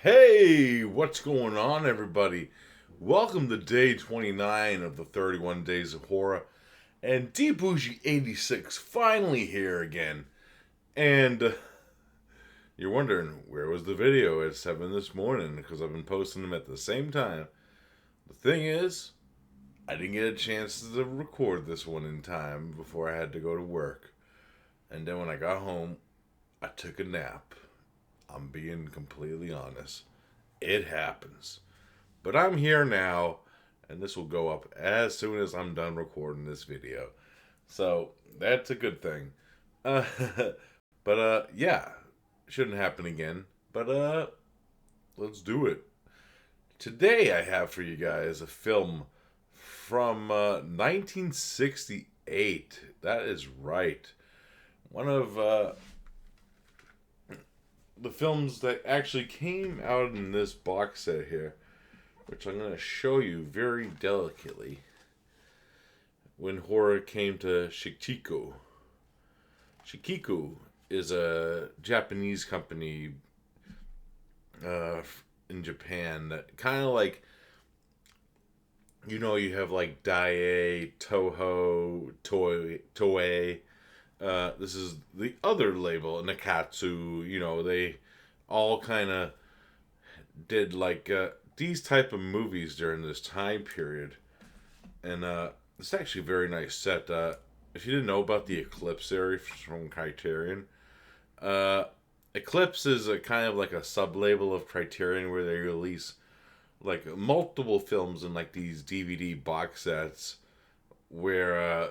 Hey, what's going on, everybody? Welcome to day 29 of the 31 Days of Horror. And D Bougie 86 finally here again. And you're wondering, where was the video at 7 this morning? Because I've been posting them at the same time. The thing is, I didn't get a chance to record this one in time before I had to go to work. And then when I got home, I took a nap. I'm being completely honest. It happens. But I'm here now, and this will go up as soon as I'm done recording this video. So, that's a good thing. Uh, yeah, shouldn't happen again. Let's do it. Today I have for you guys a film from 1968. That is right. One of the films that actually came out in this box set here, which I'm going to show you very delicately, when horror came to Shikiko. Shikiko is a Japanese company in Japan that kind of like, you have like Daiei, Toho, Toei. This is the other label, Nakatsu. They all kind of did like these type of movies during this time period, and it's actually a very nice set. If you didn't know about the Eclipse series from Criterion, uh, Eclipse is a kind of like a sub label of Criterion where they release like multiple films in like these DVD box sets where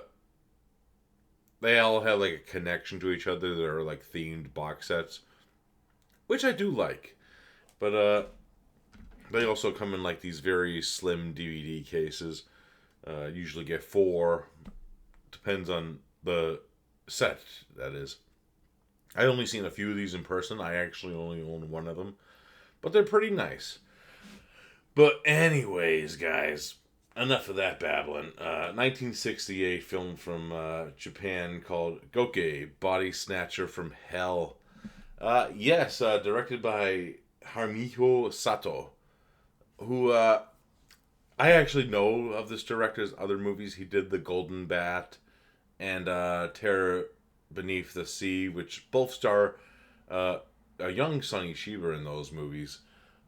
they all have like a connection to each other. They're like themed box sets, which I do like. But they also come in like these very slim DVD cases. Usually get four. Depends on the set, that is. I only seen a few of these in person. I actually only own one of them. But they're pretty nice. But anyways, guys, enough of that babbling. 1968 film from Japan called Goke, Body Snatcher from Hell. Yes, directed by Harumiho Sato, who I actually know of this director's other movies. He did The Golden Bat and Terror Beneath the Sea, which both star a young Sonny Shiba in those movies.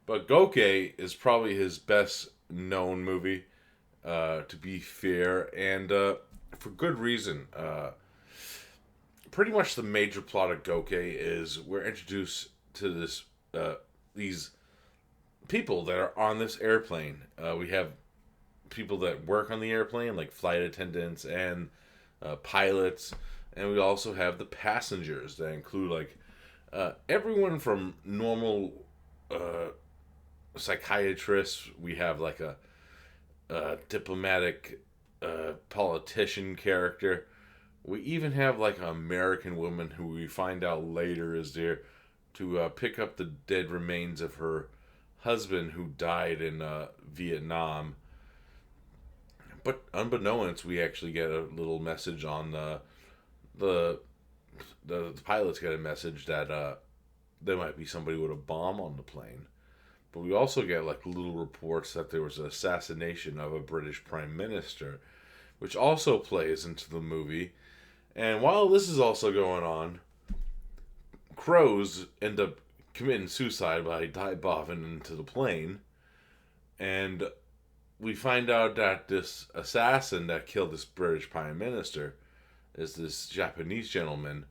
But Goke is probably his best known movie, to be fair, and for good reason. Pretty much the major plot of Goke is we're introduced to these people that are on this airplane. We have people that work on the airplane, like flight attendants and pilots, and we also have the passengers that include like everyone from normal psychiatrists. We have like a diplomatic politician character. We even have like an American woman who we find out later is there to pick up the dead remains of her husband who died in Vietnam. But unbeknownst, we actually get a little message on the pilots get a message that there might be somebody with a bomb on the plane. But we also get like little reports that there was an assassination of a British prime minister, which also plays into the movie. And while this is also going on, crows end up committing suicide by dive bombing into the plane. And we find out that this assassin that killed this British prime minister is this Japanese gentleman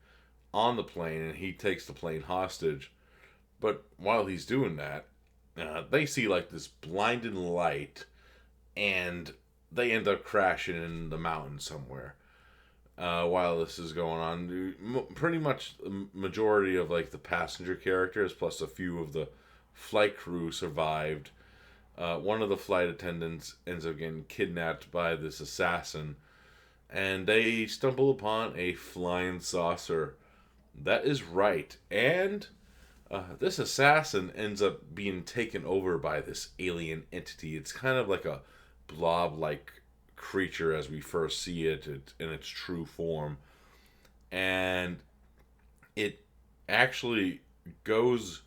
on the plane, and he takes the plane hostage. But while he's doing that, they see like this blinding light, and they end up crashing in the mountain somewhere. While this is going on, pretty much the majority of like the passenger characters plus a few of the flight crew survived. One of the flight attendants ends up getting kidnapped by this assassin, and they stumble upon a flying saucer. That is right, and this assassin ends up being taken over by this alien entity. It's kind of like a blob-like creature as we first see it in its true form, and it actually goes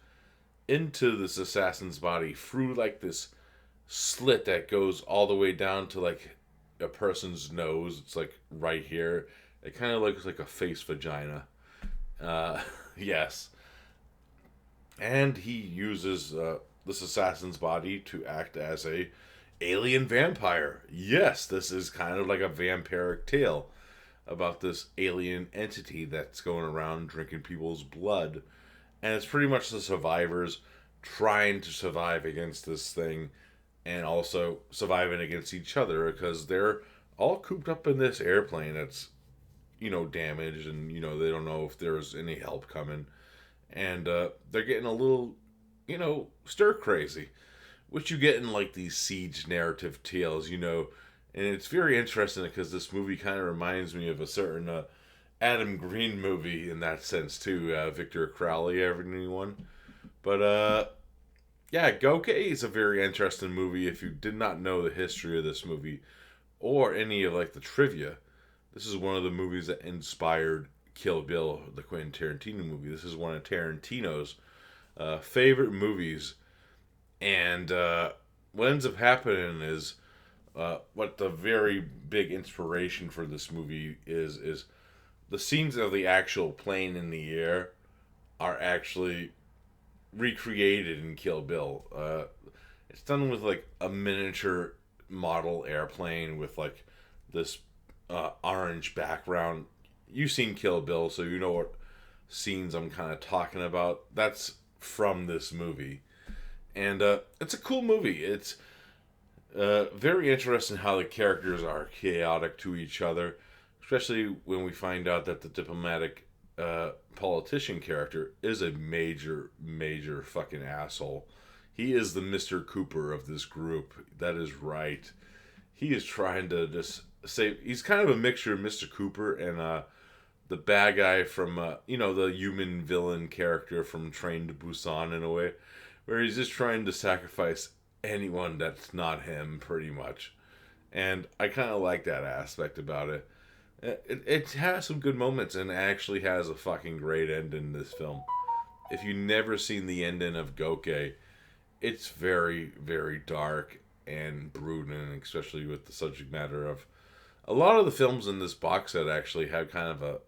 into this assassin's body through like this slit that goes all the way down to like a person's nose. It's like right here. It kind of looks like a face vagina. Uh, yes. And he uses this assassin's body to act as a alien vampire. Yes, this is kind of like a vampiric tale about this alien entity that's going around drinking people's blood. And it's pretty much the survivors trying to survive against this thing and also surviving against each other because they're all cooped up in this airplane that's, damaged, and, they don't know if there's any help coming. And they're getting a little, stir crazy, which you get in like these siege narrative tales, And it's very interesting because this movie kind of reminds me of a certain Adam Green movie in that sense too. Victor Crowley, everyone. But yeah, Goke is a very interesting movie. If you did not know the history of this movie or any of like the trivia, this is one of the movies that inspired Kill Bill, the Quentin Tarantino movie. This is one of Tarantino's favorite movies, and what ends up happening is what the very big inspiration for this movie is the scenes of the actual plane in the air are actually recreated in Kill Bill. It's done with like a miniature model airplane with like this orange background. You've seen Kill Bill, so you know what scenes I'm kind of talking about. That's from this movie, and it's a cool movie. It's very interesting how the characters are chaotic to each other, especially when we find out that the diplomatic politician character is a major fucking asshole. He is the Mr. Cooper of this group. That is right. He is trying to just say he's kind of a mixture of Mr. Cooper and the bad guy from the human villain character from Train to Busan in a way, where he's just trying to sacrifice anyone that's not him, pretty much. And I kind of like that aspect about it. It has some good moments and actually has a fucking great ending in this film. If you've never seen the ending of Goke, it's very, very dark and brooding, especially with the subject matter of a lot of the films in this box set actually have kind of a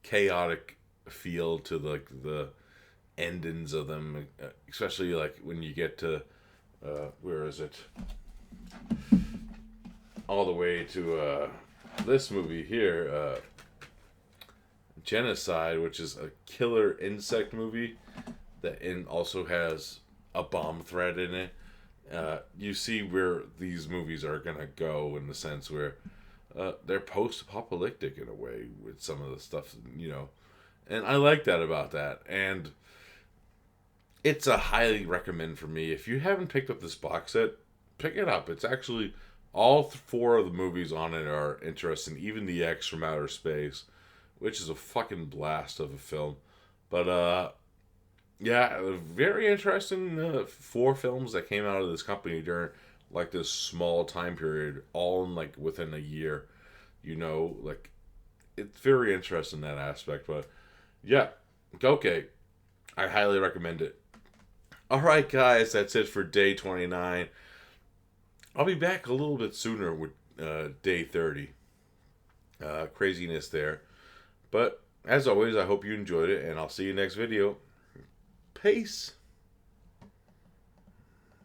chaotic feel to the endings of them, especially like when you get to where is it? All the way to this movie here, Genocide, which is a killer insect movie that also has a bomb threat in it. You see where these movies are gonna go in the sense where they're post-apocalyptic in a way with some of the stuff, and I like that about that. And it's a highly recommend for me. If you haven't picked up this box set, pick it up. It's actually all four of the movies on it are interesting. Even the X from Outer Space, which is a fucking blast of a film. But yeah, very interesting. Four films that came out of this company during like this small time period, all in like within a year. Like it's very interesting that aspect. But yeah, Goke, I highly recommend it. All right, guys, that's it for day 29. I'll be back a little bit sooner with day 30. Craziness there. But as always, I hope you enjoyed it, and I'll see you next video. Peace.